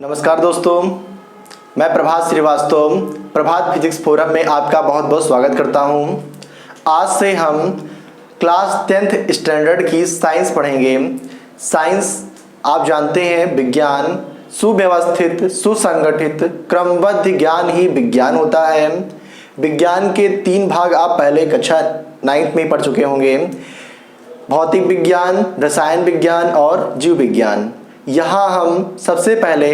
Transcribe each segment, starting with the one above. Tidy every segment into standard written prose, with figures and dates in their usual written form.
नमस्कार दोस्तों, मैं प्रभात श्रीवास्तव प्रभात फिजिक्स फोरम में आपका बहुत बहुत स्वागत करता हूं। आज से हम क्लास 10th स्टैंडर्ड की साइंस पढ़ेंगे। साइंस आप जानते हैं विज्ञान, सुव्यवस्थित सुसंगठित क्रमबद्ध ज्ञान ही विज्ञान होता है। विज्ञान के 3 भाग आप पहले कक्षा 9th में पढ़ चुके होंगे, भौतिक विज्ञान, रसायन विज्ञान और जीव विज्ञान। यहाँ हम सबसे पहले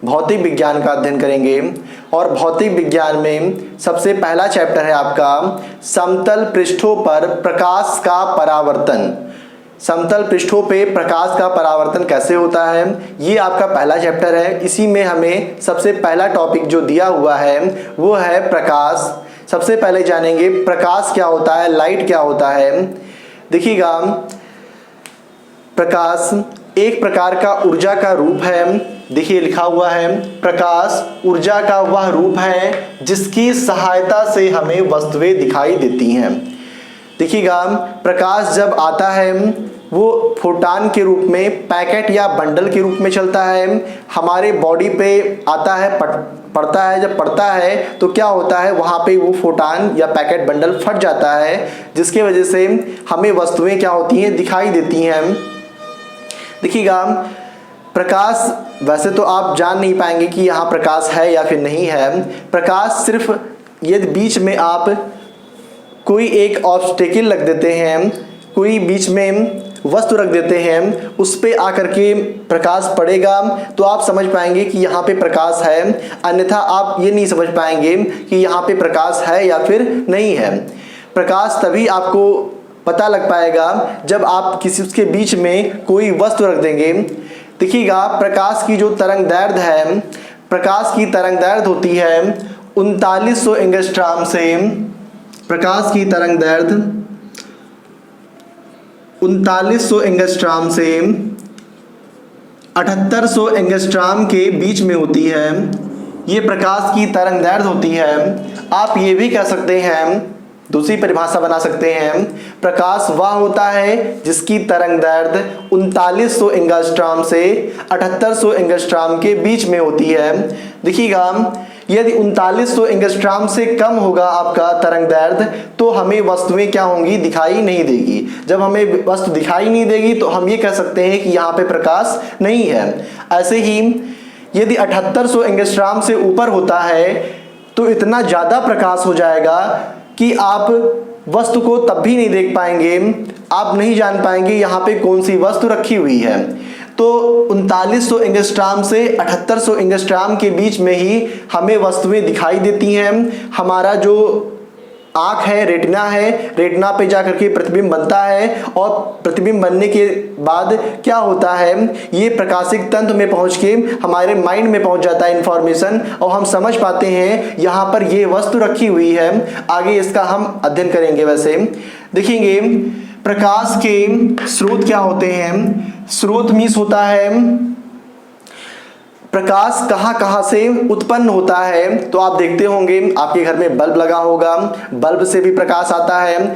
भौतिक विज्ञान का अध्ययन करेंगे और भौतिक विज्ञान में सबसे पहला चैप्टर है आपका समतल पृष्ठों पर प्रकाश का परावर्तन। समतल पृष्ठों पे प्रकाश का परावर्तन कैसे होता है, ये आपका पहला चैप्टर है। इसी में हमें सबसे पहला टॉपिक जो दिया हुआ है वो है प्रकाश। सबसे पहले जानेंगे प्रकाश क्या होता है, लाइट क्या होता है। देखिएगा, प्रकाश एक प्रकार का ऊर्जा का रूप है। देखिए लिखा हुआ है, प्रकाश ऊर्जा का वह रूप है जिसकी सहायता से हमें वस्तुएं दिखाई देती हैं। देखिएगा, प्रकाश जब आता है वो फोटान के रूप में, पैकेट या बंडल के रूप में चलता है, हमारे बॉडी पे आता है, पड़ता है। जब पड़ता है तो क्या होता है, वहाँ पे वो फोटान या पैकेट बंडल फट जाता है, जिसके वजह से हमें वस्तुएं क्या होती हैं, दिखाई देती हैं। देखिएगा, प्रकाश वैसे तो आप जान नहीं पाएंगे कि यहाँ प्रकाश है या फिर नहीं है। प्रकाश सिर्फ यदि बीच में आप कोई एक ऑब्स्टेकल रख देते हैं, कोई बीच में वस्तु रख देते हैं, उस पे आकर के प्रकाश पड़ेगा तो आप समझ पाएंगे कि यहाँ पे प्रकाश है, अन्यथा आप ये नहीं समझ पाएंगे कि यहाँ पे प्रकाश है या फिर नहीं है। प्रकाश तभी आपको पता लग पाएगा जब आप किसी उसके बीच में कोई वस्तु रख देंगे। देखिएगा, प्रकाश की जो तरंग दैर्ध्य है, प्रकाश की तरंग दैर्ध्य होती है 3900 एंगस्ट्रॉम से, प्रकाश की तरंग दैर्ध्य 3900 एंगस्ट्रॉम से 7800 एंगस्ट्रॉम के बीच में होती है। ये प्रकाश की तरंग दैर्ध्य होती है। आप ये भी कह सकते हैं, दूसरी परिभाषा बना सकते हैं, प्रकाश वह होता है जिसकी तरंग दैर्ध्य 3900 एंगस्ट्रॉम से 7800 एंगस्ट्रॉम के बीच में होती है। देखिएगा, यदि 3900 एंगस्ट्रॉम से कम होगा आपका तरंग दैर्ध्य तो हमें वस्तुएं क्या होंगी, दिखाई नहीं देगी। जब हमें वस्तु दिखाई नहीं देगी तो हम ये कह सकते हैं कि यहाँ पे प्रकाश नहीं है। ऐसे ही यदि 7800 एंगस्ट्रॉम से ऊपर होता है तो इतना ज़्यादा प्रकाश हो जाएगा कि आप वस्तु को तब भी नहीं देख पाएंगे, आप नहीं जान पाएंगे यहाँ पे कौन सी वस्तु रखी हुई है। तो 3900 एंगस्ट्रॉम से 7800 एंगस्ट्रॉम के बीच में ही हमें वस्तुएं दिखाई देती हैं। हमारा जो आँख है, रेटिना है, रेटिना पे जाकर के प्रतिबिंब बनता है और प्रतिबिंब बनने के बाद क्या होता है, ये प्रकाशिक तंत्र में पहुंच के हमारे माइंड में पहुंच जाता है इंफॉर्मेशन, और हम समझ पाते हैं यहाँ पर ये वस्तु रखी हुई है। आगे इसका हम अध्ययन करेंगे। वैसे देखेंगे, प्रकाश के स्रोत क्या होते हैं। स्रोत मीन्स होता है प्रकाश कहाँ कहाँ से उत्पन्न होता है। तो आप देखते होंगे आपके घर में बल्ब लगा होगा, बल्ब से भी प्रकाश आता है।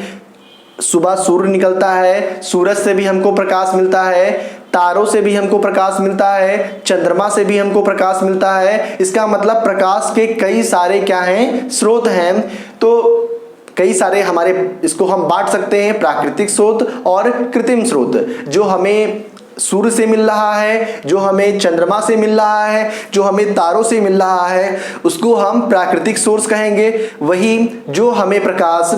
सुबह सूर्य निकलता है, सूरज से भी हमको प्रकाश मिलता है, तारों से भी हमको प्रकाश मिलता है, चंद्रमा से भी हमको प्रकाश मिलता है। इसका मतलब प्रकाश के कई सारे क्या हैं, स्रोत हैं। तो कई सारे हमारे, इसको हम बांट सकते हैं प्राकृतिक स्रोत और कृत्रिम स्रोत। जो हमें सूर्य से मिल रहा है, जो हमें चंद्रमा से मिल रहा है, जो हमें तारों से मिल रहा है, उसको हम प्राकृतिक सोर्स कहेंगे। वही जो हमें प्रकाश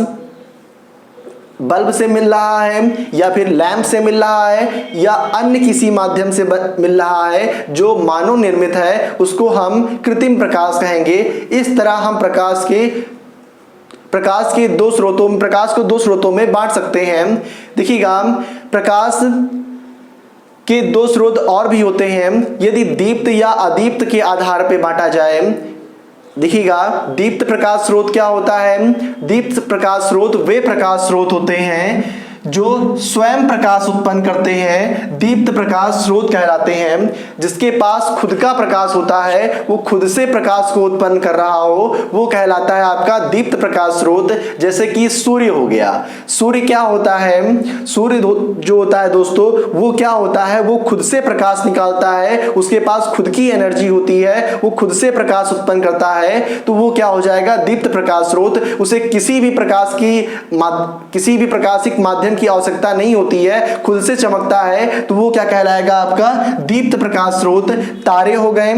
बल्ब से मिल रहा है या फिर लैंप से मिल रहा है या अन्य किसी माध्यम से मिल रहा है जो मानव निर्मित है, उसको हम कृत्रिम प्रकाश कहेंगे। इस तरह हम प्रकाश को दो स्रोतों में बांट सकते हैं। देखिएगा, प्रकाश के 2 स्रोत और भी होते हैं यदि दीप्त या अदीप्त के आधार पर बांटा जाए। देखिएगा, दीप्त प्रकाश स्रोत क्या होता है। दीप्त प्रकाश स्रोत वे प्रकाश स्रोत होते हैं जो स्वयं प्रकाश उत्पन्न करते हैं दीप्त प्रकाश स्रोत कहलाते हैं। जिसके पास खुद का प्रकाश होता है, वो खुद से प्रकाश को उत्पन्न कर रहा हो, वो कहलाता है आपका दीप्त प्रकाश स्रोत। जैसे कि सूर्य हो गया। सूर्य क्या होता है? सूर्य जो होता है दोस्तों, वो क्या होता है? वो खुद से प्रकाश निकालता है, उसके पास खुद की एनर्जी होती है, वो खुद से प्रकाश उत्पन्न करता है, तो वो क्या हो जाएगा? दीप्त प्रकाश स्रोत। उसे किसी भी प्रकाशिक माध्यम की आवश्यकता नहीं होती है, खुद से चमकता है, तो वो क्या कहलाएगा? आपका दीप्त प्रकाश स्रोत। तारे हो गए।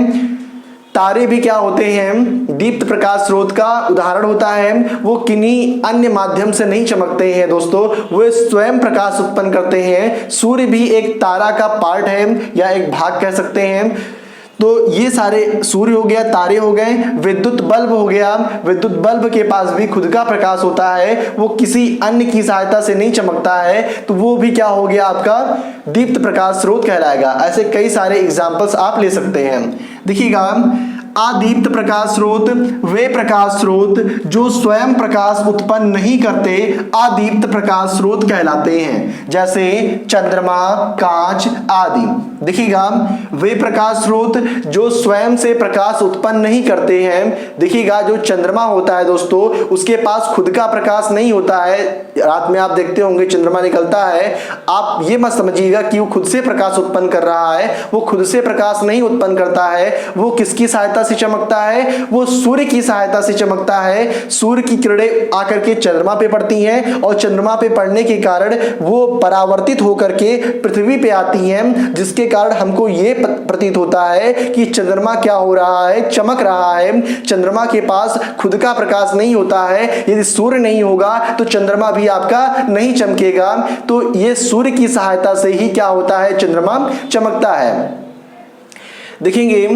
तारे भी क्या होते हैं? दीप्त प्रकाश स्रोत का उदाहरण होता है। वो किन्हीं अन्य माध्यम से नहीं चमकते हैं दोस्तों, वो स्वयं प्रकाश उत्पन्न करते हैं। सूर्य भी एक तारा का पार्ट है या एक भाग कह सकते हैं। तो ये सारे सूर्य हो गया, तारे हो गए। विद्युत बल्ब हो गया। विद्युत बल्ब के पास भी खुद का प्रकाश होता है, वो किसी अन्य की सहायता से नहीं चमकता है, तो वो भी क्या हो गया? आपका दीप्त प्रकाश स्रोत कहलाएगा। ऐसे कई सारे एग्जाम्पल्स आप ले सकते हैं। देखिएगा, अदीप्त प्रकाश स्रोत वे प्रकाश स्रोत जो स्वयं प्रकाश उत्पन्न नहीं करते अदीप्त प्रकाश स्रोत कहलाते हैं। जैसे चंद्रमा, कांच आदि। देखिएगा, वे प्रकाश स्रोत जो स्वयं से प्रकाश उत्पन्न नहीं करते हैं। देखिएगा, जो चंद्रमा होता है दोस्तों, उसके पास खुद का प्रकाश नहीं होता है। रात में आप देखते होंगे चंद्रमा निकलता है, आप ये मत समझिएगा कि वो खुद से प्रकाश उत्पन्न कर रहा है। वो खुद से प्रकाश नहीं उत्पन्न करता है। वो किसकी सहायता से चमकता है? वो सूर्य की सहायता से चमकता है। सूर्य की किरणें आकर के चंद्रमा पे पड़ती हैं और चंद्रमा पे पड़ने के कारण वो परावर्तित होकर के पृथ्वी पे आती हैं, जिसके कारण हमको ये प्रतीत होता है कि चंद्रमा क्या हो रहा है? चमक रहा है। चंद्रमा के पास खुद का प्रकाश नहीं होता है। यदि सूर्य नहीं होगा तो चंद्रमा भी आपका नहीं चमकेगा। तो ये सूर्य की सहायता से ही क्या होता है? चंद्रमा चमकता है। देखेंगे,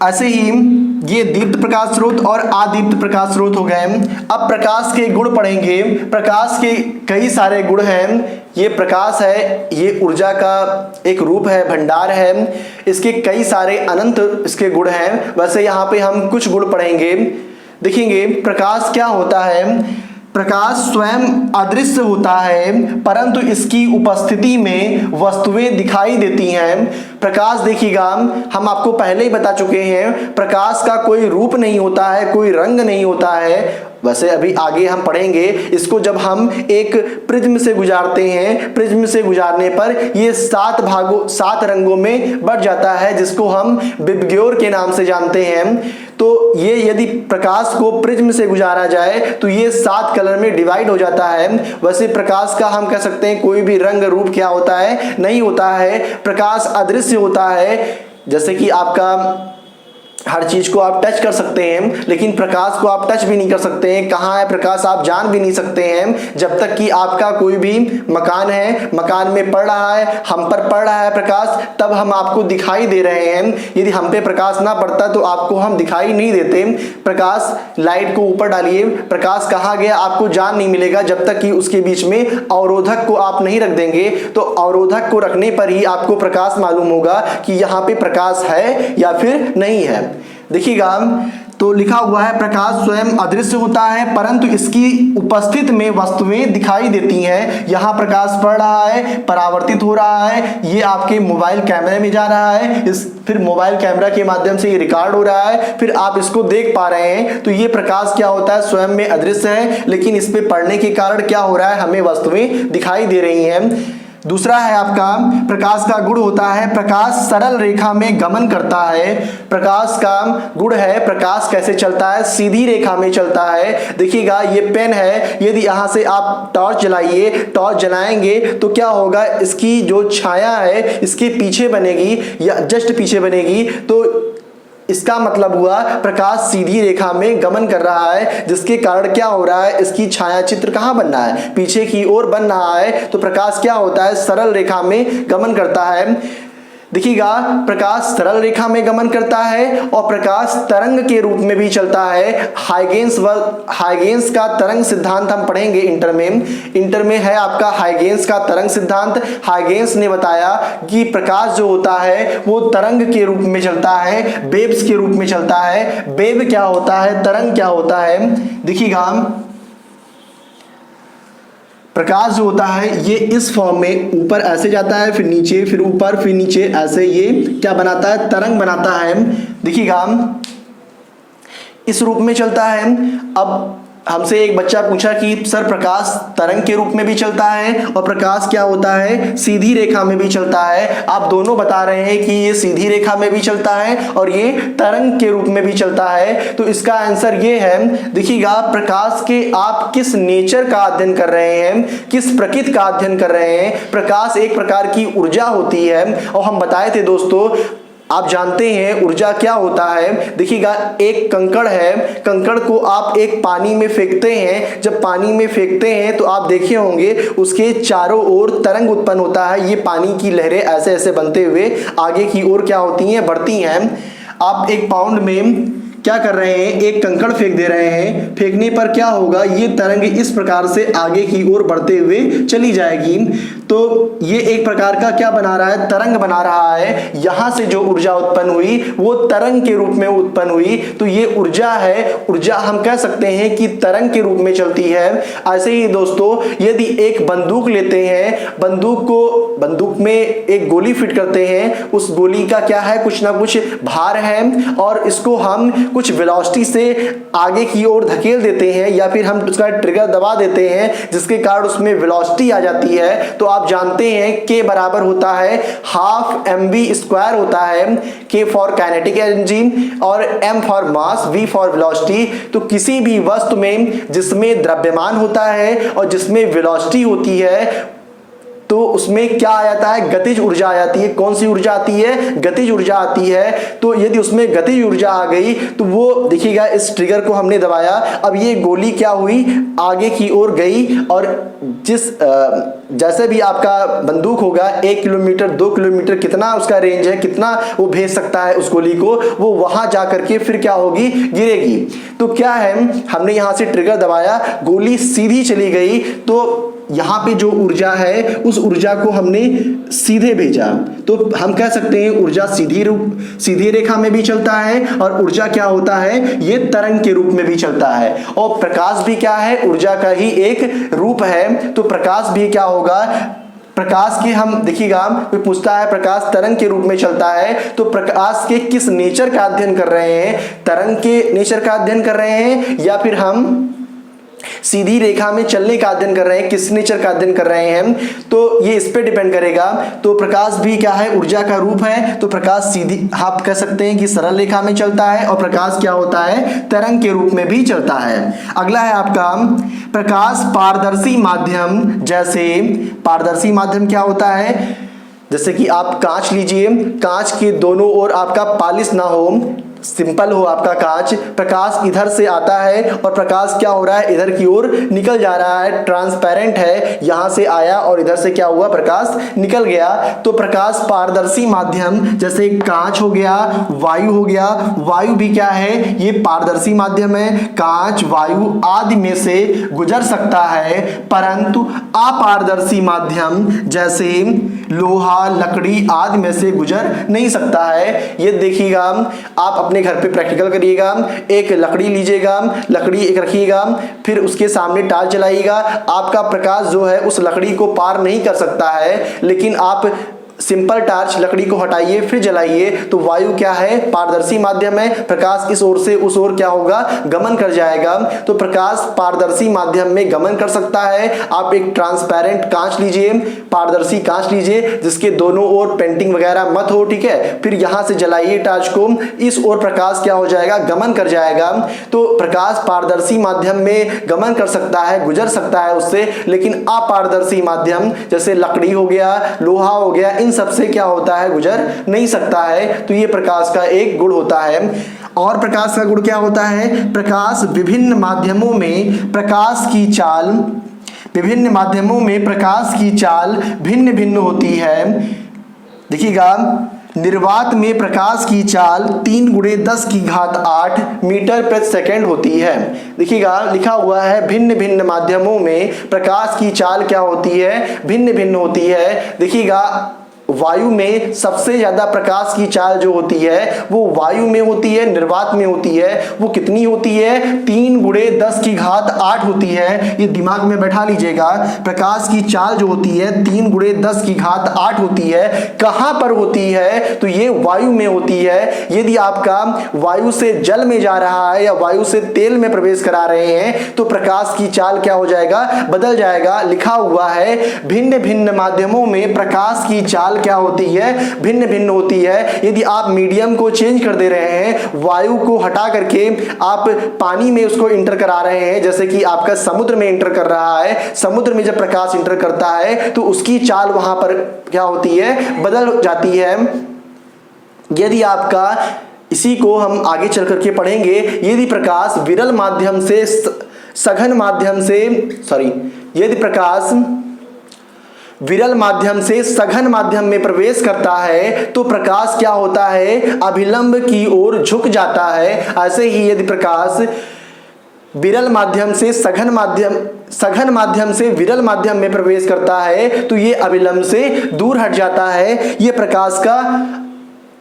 ऐसे ही ये दीप्त प्रकाश स्रोत और अदीप्त प्रकाश स्रोत हो गए। अब प्रकाश के गुण पढ़ेंगे। प्रकाश के कई सारे गुण हैं। ये प्रकाश है, ये ऊर्जा का एक रूप है, भंडार है। इसके कई सारे अनंत इसके गुण हैं। वैसे यहाँ पे हम कुछ गुण पढ़ेंगे। देखेंगे, प्रकाश क्या होता है? प्रकाश स्वयं अदृश्य होता है, परंतु इसकी उपस्थिति में वस्तुएं दिखाई देती हैं। प्रकाश देखिएगा, हम आपको पहले ही बता चुके हैं, प्रकाश का कोई रूप नहीं होता है, कोई रंग नहीं होता है। वैसे अभी आगे हम पढ़ेंगे इसको। जब हम एक प्रिज्म से गुजारते हैं, प्रिज्म से गुजारने पर ये 7 रंगों में बढ़ जाता है, जिसको हम विबग्योर के नाम से जानते हैं। तो ये यदि प्रकाश को प्रिज्म से गुजारा जाए तो ये 7 कलर में डिवाइड हो जाता है। वैसे प्रकाश का हम कह सकते हैं कोई भी रंग रूप क्या होता है? नहीं होता है। प्रकाश अदृश्य होता है। जैसे कि आपका हर चीज को आप टच कर सकते हैं, लेकिन प्रकाश को आप टच भी नहीं कर सकते हैं। कहाँ है प्रकाश आप जान भी नहीं सकते हैं। जब तक कि आपका कोई भी मकान है, मकान में पड़ रहा है, हम पर पड़ रहा है प्रकाश, तब हम आपको दिखाई दे रहे हैं। यदि हम पे प्रकाश ना पड़ता तो आपको हम दिखाई नहीं देते। प्रकाश, लाइट को ऊपर डालिए, प्रकाश कहाँ गया आपको जान नहीं मिलेगा जब तक कि उसके बीच में अवरोधक को आप नहीं रख देंगे। तो अवरोधक को रखने पर ही आपको प्रकाश मालूम होगा कि यहाँ पे प्रकाश है या फिर नहीं है। देखिएगा, तो लिखा हुआ है प्रकाश स्वयं अदृश्य होता है, परंतु इसकी उपस्थिति में वस्तुएं दिखाई देती हैं। यहाँ प्रकाश पड़ रहा है, परावर्तित हो रहा है, ये आपके मोबाइल कैमरे में जा रहा है, फिर मोबाइल कैमरा के माध्यम से ये रिकॉर्ड हो रहा है, फिर आप इसको देख पा रहे हैं। तो ये प्रकाश क्या होता है? स्वयं में अदृश्य है, लेकिन इस पे पड़ने के कारण क्या हो रहा है? हमें वस्तुएं दिखाई दे रही हैं। दूसरा है आपका प्रकाश का गुण होता है प्रकाश सरल रेखा में गमन करता है। प्रकाश का गुण है प्रकाश कैसे चलता है? सीधी रेखा में चलता है। देखिएगा, ये पेन है, यदि यहाँ से आप टॉर्च जलाइए, टॉर्च जलाएंगे तो क्या होगा? इसकी जो छाया है इसके पीछे बनेगी या जस्ट पीछे बनेगी। तो इसका मतलब हुआ प्रकाश सीधी रेखा में गमन कर रहा है, जिसके कारण क्या हो रहा है? इसकी छाया चित्र कहाँ बन रहा है? पीछे की ओर बन रहा है। तो प्रकाश क्या होता है? सरल रेखा में गमन करता है। देखिएगा, प्रकाश सरल रेखा में गमन करता है और प्रकाश तरंग के रूप में भी चलता है। हाइगेंस का तरंग सिद्धांत हम पढ़ेंगे इंटर में है आपका हाइगेंस का तरंग सिद्धांत। हाइगेंस ने बताया कि प्रकाश जो होता है वो तरंग के रूप में चलता है, वेव्स के रूप में चलता है। वेव क्या होता है? तरंग क्या होता है? देखिएगा, प्रकाश जो होता है ये इस फॉर्म में ऊपर ऐसे जाता है, फिर नीचे, फिर ऊपर, फिर नीचे, ऐसे ये क्या बनाता है, तरंग बनाता है। देखिएगा इस रूप में चलता है। अब हमसे एक बच्चा पूछा कि सर प्रकाश तरंग के रूप में भी चलता है और प्रकाश क्या होता है, सीधी रेखा में भी चलता है। आप दोनों बता रहे हैं कि ये सीधी रेखा में भी चलता है और ये तरंग के रूप में भी चलता है। तो इसका आंसर ये है, देखिएगा प्रकाश के आप किस नेचर का अध्ययन कर रहे हैं, किस प्रकृति का अध्ययन कर रहे हैं। प्रकाश एक प्रकार की ऊर्जा होती है और हम बताए थे दोस्तों, आप जानते हैं ऊर्जा क्या होता है। देखिएगा एक कंकड़ है, कंकड़ को आप एक पानी में फेंकते हैं, जब पानी में फेंकते हैं तो आप देखे होंगे उसके चारों ओर तरंग उत्पन्न होता है। ये पानी की लहरें ऐसे ऐसे बनते हुए आगे की ओर क्या होती हैं, बढ़ती हैं। आप एक पाउंड में क्या कर रहे हैं, एक कंकड़ फेंक दे रहे हैं, फेंकने पर क्या होगा, ये तरंग इस प्रकार से आगे की ओर बढ़ते हुए चली जाएगी। तो ये एक प्रकार का क्या बना रहा है, तरंग बना रहा है। यहां से जो ऊर्जा उत्पन्न हुई वो तरंग के रूप में उत्पन्न हुई, तो ये ऊर्जा है। ऊर्जा हम कह सकते हैं कि तरंग के रूप में चलती है। ऐसे ही दोस्तों यदि एक बंदूक लेते हैं, बंदूक में एक गोली फिट करते हैं, उस गोली का क्या है, कुछ ना कुछ भार है और इसको हम कुछ वेलोसिटी से आगे की ओर धकेल देते हैं या फिर हम उसका ट्रिगर दबा देते हैं जिसके कारण उसमें वेलोसिटी आ जाती है। तो आप जानते हैं K बराबर होता है हाफ mv² होता है। K फॉर काइनेटिक एनर्जी और M for mass, V for velocity. तो किसी भी वस्तु में जिसमें द्रव्यमान होता है और जिसमें वेलोसिटी होती है तो उसमें क्या आ जाता है, गतिज ऊर्जा आ जाती है। कौन सी ऊर्जा आती है, गतिज ऊर्जा आती है। तो यदि उसमें गतिज ऊर्जा आ गई तो वो देखिएगा इस ट्रिगर को हमने दबाया, अब ये गोली क्या हुई, आगे की ओर गई और जैसे भी आपका बंदूक होगा 1 किलोमीटर 2 किलोमीटर कितना उसका रेंज है, कितना वो भेज सकता है उस गोली को, वो वहां जा करके फिर क्या होगी, गिरेगी। तो क्या है, हमने यहां से ट्रिगर दबाया, गोली सीधी चली गई, तो यहां पे जो ऊर्जा है उस ऊर्जा को हमने सीधे भेजा। तो हम कह सकते हैं ऊर्जा सीधी रेखा में भी चलता है और ऊर्जा क्या होता है, ये तरंग के रूप में भी चलता है। और प्रकाश भी क्या है, ऊर्जा का ही एक रूप है। तो प्रकाश भी क्या होगा, प्रकाश के हम देखिएगा, कोई पूछता है प्रकाश तरंग के रूप में चलता है, तो प्रकाश के किस नेचर का अध्ययन कर रहे हैं, तरंग के नेचर का अध्ययन कर रहे हैं या फिर हम सीधी रेखा में चलने का अध्ययन कर रहे हैं, किस नेचर का अध्ययन कर रहे हैं, तो ये इस पे डिपेंड करेगा। तो प्रकाश भी क्या है, ऊर्जा का रूप है। तो प्रकाश सीधी, आप कह सकते हैं कि सरल रेखा में चलता है और प्रकाश क्या होता है, तरंग के रूप में भी चलता है। अगला है आपका प्रकाश पारदर्शी माध्यम। जैसे पारदर्शी माध्यम क्या होता है, जैसे कि आप कांच लीजिए, कांच के दोनों ओर आपका पॉलिश ना हो, सिंपल हो आपका कांच, प्रकाश इधर से आता है और प्रकाश क्या हो रहा है, इधर की ओर निकल जा रहा है, ट्रांसपेरेंट है, यहां से आया और इधर से क्या हुआ, प्रकाश निकल गया। तो प्रकाश पारदर्शी माध्यम, जैसे कांच हो गया, वायु हो गया, वायु भी क्या है, ये पारदर्शी माध्यम है, कांच वायु आदि में से गुजर सकता है, परंतु अपारदर्शी माध्यम जैसे लोहा लकड़ी आदि में से गुजर नहीं सकता है। ये देखिएगा, आप अपने घर पे प्रैक्टिकल करिएगा, एक लकड़ी लीजिएगा, लकड़ी एक रखिएगा, फिर उसके सामने टॉर्च जलाइएगा, आपका प्रकाश जो है उस लकड़ी को पार नहीं कर सकता है। लेकिन आप सिंपल टॉर्च लकड़ी को हटाइए फिर जलाइए, तो वायु क्या है, पारदर्शी माध्यम है, प्रकाश इस ओर से उस ओर क्या होगा, गमन कर जाएगा। तो प्रकाश पारदर्शी माध्यम में गमन कर सकता है। आप एक ट्रांसपेरेंट कांच लीजिए, पारदर्शी कांच लीजिए जिसके दोनों ओर पेंटिंग वगैरह मत हो, ठीक है, फिर यहां से जलाइए टॉर्च को, इस ओर प्रकाश क्या हो जाएगा, गमन कर जाएगा। तो प्रकाश पारदर्शी माध्यम में गमन कर सकता है, गुजर सकता है उससे, लेकिन अपारदर्शी माध्यम जैसे लकड़ी हो गया, लोहा हो गया, इन सब से क्या होता है, गुजर नहीं सकता है। तो ये प्रकाश का एक गुण होता है। और प्रकाश का गुण क्या होता है, प्रकाश विभिन्न माध्यमों में प्रकाश की चाल, विभिन्न माध्यमों में प्रकाश की चाल भिन्न भिन्न होती है। देखिएगा, निर्वात में प्रकाश की चाल 3 × 10⁸ मीटर प्रति सेकंड होती है। देखिएगा लिखा हुआ है भिन्न भिन्न माध्यमों में प्रकाश की चाल क्या होती है, भिन्न भिन्न होती है। देखिएगा वायु में सबसे ज्यादा प्रकाश की चाल जो होती है वो वायु में होती है, निर्वात में होती है। वो कितनी होती है? 3 × 10⁸ होती है। ये दिमाग में बैठा लीजिएगा, प्रकाश की चाल जो होती है 3 × 10⁸ होती है। कहां पर होती है? तो ये वायु में होती है। यदि आपका वायु से जल में जा रहा है या वायु से तेल में प्रवेश करा रहे हैं तो प्रकाश की चाल क्या हो जाएगा? बदल जाएगा। लिखा हुआ है भिन्न भिन्न माध्यमों में प्रकाश की चाल क्या होती है? भिन्न भिन्न होती है। यदि आप मीडियम को चेंज कर दे रहे हैं, वायु को हटा करके आप पानी में उसको इंटर करा रहे हैं, जैसे कि आपका समुद्र में इंटर कर रहा है, समुद्र में जब प्रकाश इंटर करता है तो उसकी चाल वहां पर क्या होती है? बदल जाती है। यदि आपका, इसी को हम आगे चल करके पढ़ेंगे, यदि प्रकाश विरल माध्यम से सघन माध्यम से यदि प्रकाश विरल माध्यम से सघन माध्यम में प्रवेश करता है तो प्रकाश क्या होता है? अभिलंब की ओर झुक जाता है। ऐसे ही यदि प्रकाश विरल माध्यम से सघन माध्यम से विरल माध्यम में प्रवेश करता है तो ये अभिलंब से दूर हट जाता है। ये प्रकाश का,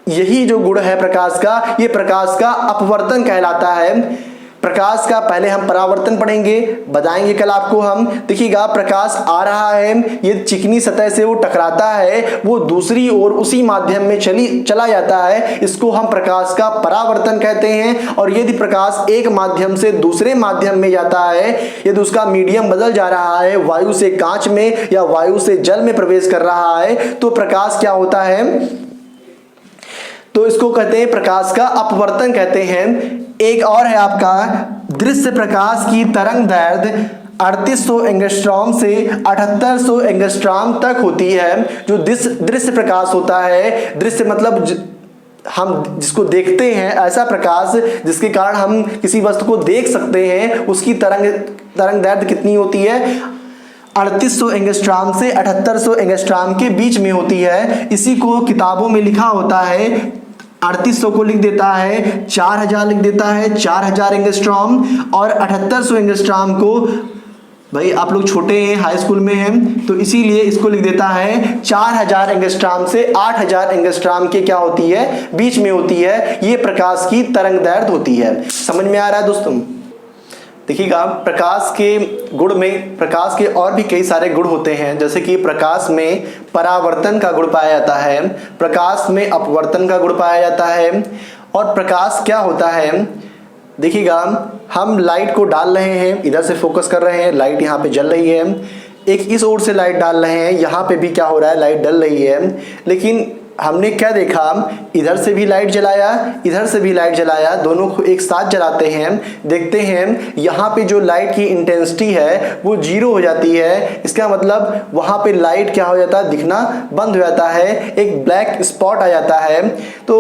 यही जो गुण है प्रकाश का, ये प्रकाश का अपवर्तन कहलाता है। प्रकाश का पहले हम परावर्तन पढ़ेंगे, बताएंगे कल आपको हम। देखिएगा, प्रकाश आ रहा है, ये चिकनी सतह से वो टकराता है, वो दूसरी ओर उसी माध्यम में चला जाता है, इसको हम प्रकाश का परावर्तन कहते हैं। और यदि प्रकाश एक माध्यम से दूसरे माध्यम में जाता है, यदि उसका मीडियम बदल जा रहा है, वायु से कांच में या वायु से जल में प्रवेश कर रहा है, तो प्रकाश क्या होता है? तो इसको कहते हैं प्रकाश का अपवर्तन कहते हैं। एक और है आपका दृश्य प्रकाश की तरंग दैर्घ्य 3800 एंगस्ट्रॉम से 7800 एंगस्ट्रॉम तक होती है। जो दृश्य प्रकाश होता है, दृश्य मतलब हम जिसको देखते हैं, ऐसा प्रकाश जिसके कारण हम किसी वस्तु को देख सकते हैं, उसकी तरंग दैर्घ्य कितनी होती है? 3800 एंगस्ट्रॉम से 7800 एंगस्ट्रॉम के बीच में होती है। इसी को किताबों में लिखा होता है, 3800 को लिख देता है 4000 लिख देता है, 4000 एंगस्ट्रॉम, और 7800 एंगस्ट्रॉम को, भाई आप लोग छोटे हैं, हाई स्कूल में हैं, तो इसीलिए इसको लिख देता है 4000 एंगस्ट्रॉम से 8000 एंगस्ट्रॉम के क्या होती है? बीच में होती है। ये प्रकाश की तरंग दैर्घ्य होती है। समझ में आ रहा है दोस्तों? देखिएगा, प्रकाश के गुण में, प्रकाश के और भी कई सारे गुण होते हैं, जैसे कि प्रकाश में परावर्तन का गुण पाया जाता है, प्रकाश में अपवर्तन का गुण पाया जाता है। और प्रकाश क्या होता है? देखिएगा, हम लाइट को डाल रहे हैं, इधर से फोकस कर रहे हैं, लाइट यहाँ पे जल रही है, एक इस ओर से लाइट डाल रहे हैं, यहाँ पे भी क्या हो रहा है? लाइट डल रही है। लेकिन हमने क्या देखा? इधर से भी लाइट जलाया, इधर से भी लाइट जलाया, दोनों को एक साथ जलाते हैं, देखते हैं यहाँ पे जो लाइट की इंटेंसिटी है वो 0 हो जाती है। इसका मतलब वहाँ पे लाइट क्या हो जाता है? दिखना बंद हो जाता है, एक ब्लैक स्पॉट आ जाता है। तो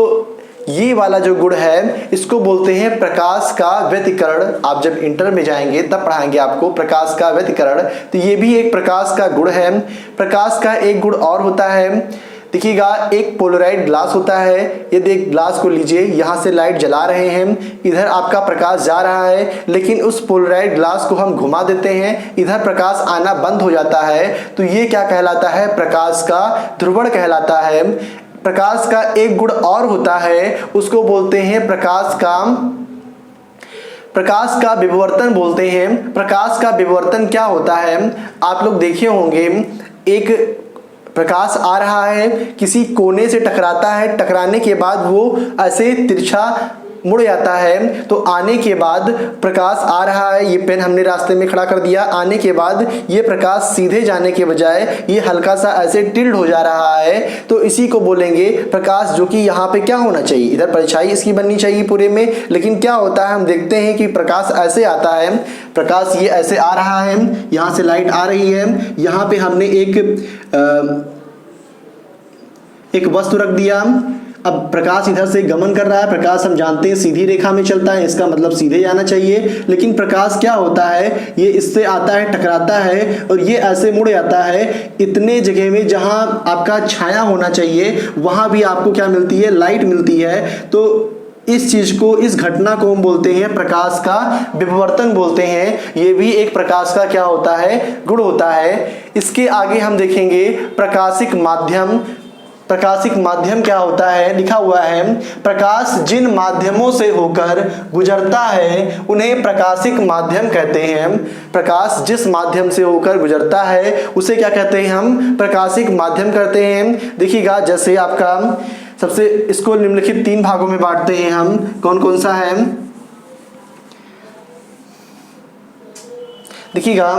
ये वाला जो गुण है इसको बोलते हैं प्रकाश का व्यतिकरण। आप जब इंटर में जाएंगे तब पढ़ाएंगे आपको प्रकाश का व्यतिकरण। तो ये भी एक प्रकाश का गुण है। प्रकाश का एक गुण और होता है, देखिएगा, एक पोलराइड ग्लास होता है। यदि एक ग्लास को लीजिए, यहाँ से लाइट जला रहे हैं, इधर आपका प्रकाश जा रहा है, लेकिन उस पोलराइड ग्लास को हम घुमा देते हैं, इधर प्रकाश आना बंद हो जाता है, तो ये क्या कहलाता है? प्रकाश का ध्रुवण कहलाता है। प्रकाश का एक गुण और होता है, उसको बोलते हैं प्रकाश का विवर्तन बोलते हैं। प्रकाश का विवर्तन क्या होता है? आप लोग देखे होंगे, एक प्रकाश आ रहा है, किसी कोने से टकराता है, टकराने के बाद वो ऐसे तिरछा मुड़ जाता है, तो आने के बाद प्रकाश आ रहा है, ये पेन हमने रास्ते में खड़ा कर दिया, आने के बाद ये प्रकाश सीधे जाने के बजाय ये हल्का सा ऐसे टिल्ड हो जा रहा है, तो इसी को बोलेंगे प्रकाश, जो कि यहाँ पे क्या होना चाहिए? इधर परछाई इसकी बननी चाहिए पूरे में, लेकिन क्या होता है? हम देखते हैं कि प्रकाश ऐसे आता है, प्रकाश ये ऐसे आ रहा है, यहाँ से लाइट आ रही है, यहाँ पे हमने एक वस्तु रख दिया, अब प्रकाश इधर से गमन कर रहा है। प्रकाश हम जानते हैं सीधी रेखा में चलता है, इसका मतलब सीधे जाना चाहिए, लेकिन प्रकाश क्या होता है? ये इससे आता है, टकराता है और ये ऐसे मुड़ जाता है। इतने जगह में जहां आपका छाया होना चाहिए वहां भी आपको क्या मिलती है? लाइट मिलती है। तो इस चीज को, इस घटना को हम बोलते हैं प्रकाश का विवर्तन बोलते हैं। ये भी एक प्रकाश का क्या होता है? गुण होता है। इसके आगे हम देखेंगे प्रकाशिक माध्यम। प्रकाशिक माध्यम क्या होता है, लिखा हुआ है प्रकाश जिन माध्यमों से होकर गुजरता है उन्हें प्रकाशिक माध्यम कहते हैं। प्रकाश जिस माध्यम से होकर गुजरता है उसे क्या कहते हैं, हम प्रकाशिक माध्यम कहते हैं। देखिएगा जैसे आपका सबसे इसको निम्नलिखित 3 भागों में बांटते हैं हम, कौन कौन सा है, देखिएगा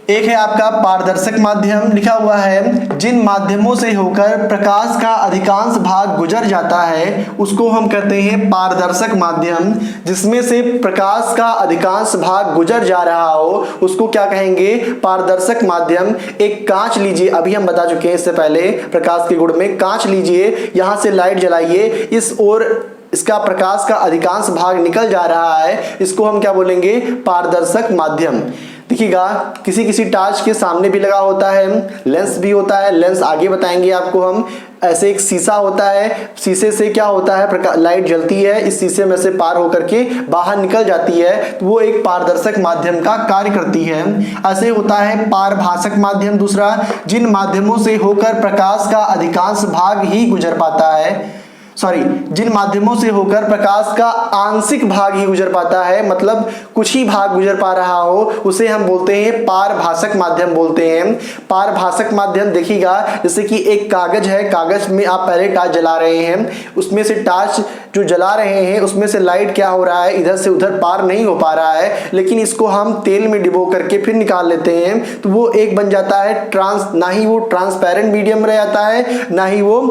एक है आपका पारदर्शक माध्यम, लिखा हुआ है जिन माध्यमों से होकर प्रकाश का अधिकांश भाग गुजर जाता है उसको हम कहते हैं पारदर्शक माध्यम। जिसमें से प्रकाश का अधिकांश भाग गुजर जा रहा हो उसको क्या कहेंगे, पारदर्शक माध्यम। एक कांच लीजिए, अभी हम बता चुके हैं इससे पहले प्रकाश के गुण में, कांच लीजिए, यहां से लाइट जलाइए, इस ओर इसका प्रकाश का अधिकांश भाग निकल जा रहा है, इसको हम क्या बोलेंगे, पारदर्शक माध्यम। देखिएगा किसी किसी टॉर्च के सामने भी लगा होता है, लेंस भी होता है, लेंस आगे बताएंगे आपको हम। ऐसे एक शीशा होता है, शीशे से क्या होता है, लाइट जलती है, इस शीशे में से पार होकर के बाहर निकल जाती है, तो वो एक पारदर्शक माध्यम का कार्य करती है। ऐसे होता है पारभासक माध्यम दूसरा, जिन माध्यमों से होकर प्रकाश का अधिकांश भाग ही गुजर पाता है, जिन माध्यमों से होकर प्रकाश का आंशिक भाग ही गुजर पाता है, मतलब कुछ ही भाग गुजर पा रहा हो, उसे हम बोलते हैं पारभासक माध्यम बोलते हैं। पारभासक माध्यम देखिएगा जैसे कि एक कागज है, कागज में आप पहले टॉर्च जला रहे हैं, उसमें से टॉर्च जो जला रहे हैं उसमें से लाइट क्या हो रहा है, इधर से उधर पार नहीं हो पा रहा है, लेकिन इसको हम तेल में डिबो करके फिर निकाल लेते हैं, तो वो एक बन जाता है ना ही वो ट्रांसपेरेंट मीडियम रह जाता है, ना ही वो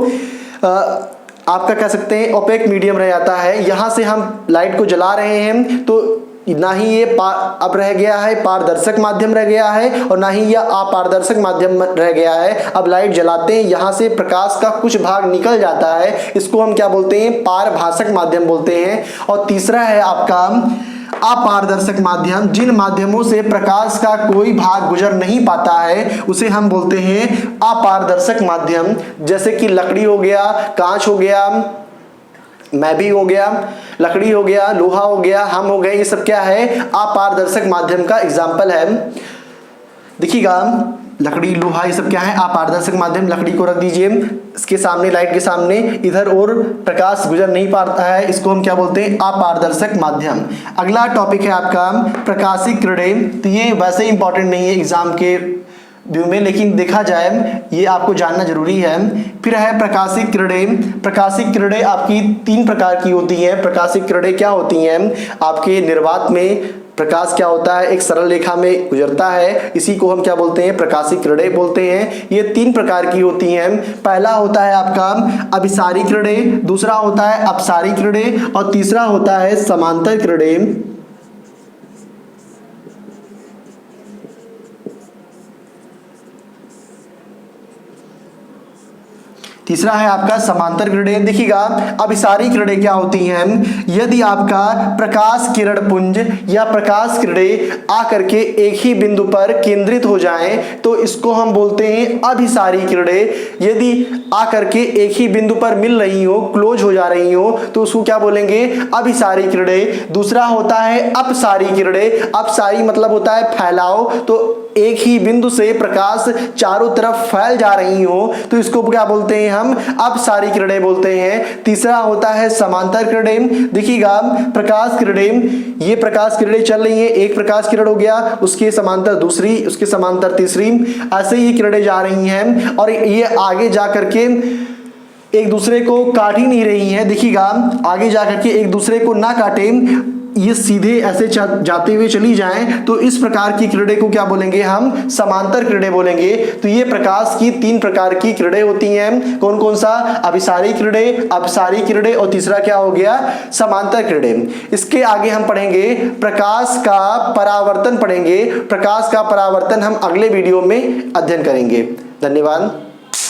आपका कह सकते हैं ओपेक मीडियम रह जाता है। यहाँ से हम लाइट को जला रहे हैं तो ना ही ये अब रह गया है पारदर्शक माध्यम रह गया है, और ना ही यह अपारदर्शक माध्यम रह गया है। अब लाइट जलाते हैं, यहाँ से प्रकाश का कुछ भाग निकल जाता है, इसको हम क्या बोलते हैं, पारभासक माध्यम बोलते हैं। और तीसरा है आपका अपारदर्शक माध्यम, जिन माध्यमों से प्रकाश का कोई भाग गुजर नहीं पाता है उसे हम बोलते हैं अपारदर्शक माध्यम। जैसे कि लकड़ी हो गया, कांच हो गया, मैबी हो गया, लकड़ी हो गया, लोहा हो गया, हम हो गए, ये सब क्या है, अपारदर्शक माध्यम का एग्जाम्पल है। देखिएगा लकड़ी, लोहा, ये सब क्या है, अपारदर्शक माध्यम। लकड़ी को रख दीजिए इसके सामने, लाइट के सामने, इधर और प्रकाश गुजर नहीं पाता है, इसको हम क्या बोलते हैं, अपारदर्शक माध्यम। अगला टॉपिक है आपका प्रकाशिक किरणें। तो ये वैसे इंपॉर्टेंट नहीं है एग्जाम के व्यू में, लेकिन देखा जाए ये आपको जानना जरूरी है। फिर है प्रकाशिक किरणें। प्रकाशिक किरणें आपकी 3 प्रकार की होती हैं। प्रकाशिक किरणें क्या होती हैं, आपके निर्वात में प्रकाश क्या होता है, एक सरल रेखा में गुजरता है, इसी को हम क्या बोलते हैं, प्रकाशिक किरणें बोलते हैं। ये 3 प्रकार की होती हैं। पहला होता है आपका अभिसारी किरणें, दूसरा होता है अपसारी किरणें, और तीसरा होता है समांतर किरणें। तीसरा है आपका समांतर किरणें। देखिएगा अभिसारी किरणें क्या होती हैं, यदि आपका प्रकाश किरण पुंज या प्रकाश किरणें आकर के एक ही बिंदु पर केंद्रित हो जाएं तो इसको हम बोलते हैं अभिसारी किरणें। यदि आकर के एक ही बिंदु पर मिल रही हो, क्लोज हो जा रही हो, तो उसको क्या बोलेंगे, अभिसारी किरणें। दूसरा होता है अपसारी किरणें। अपसारी मतलब होता है फैलाव, तो एक ही बिंदु से प्रकाश चारों तरफ फैल जा रही हो तो इसको क्या बोलते हैं, हम अपसारी किरणें बोलते हैं। तीसरा होता है समांतर किरणें। देखिएगा प्रकाश किरणें, ये प्रकाश किरणें चल रही हैं, एक प्रकाश किरण हो गया, उसके समांतर दूसरी, उसके समांतर तीसरी, ऐसे ही किरणें जा रही हैं और ये आगे जा करके एक दूसरे को काट ही नहीं रही हैं। देखिएगा आगे जा करके एक दूसरे को ना काटे, ये सीधे ऐसे जाते हुए चली जाएं, तो इस प्रकार की किरणें को क्या बोलेंगे, हम समांतर किरणें बोलेंगे। तो ये प्रकाश की 3 प्रकार की किरणें होती हैं। कौन कौन सा, अभिसारी किरणें, अपसारी किरणें और तीसरा क्या हो गया, समांतर किरणें। इसके आगे हम पढ़ेंगे प्रकाश का परावर्तन पढ़ेंगे। प्रकाश का परावर्तन हम अगले वीडियो में अध्ययन करेंगे। धन्यवाद।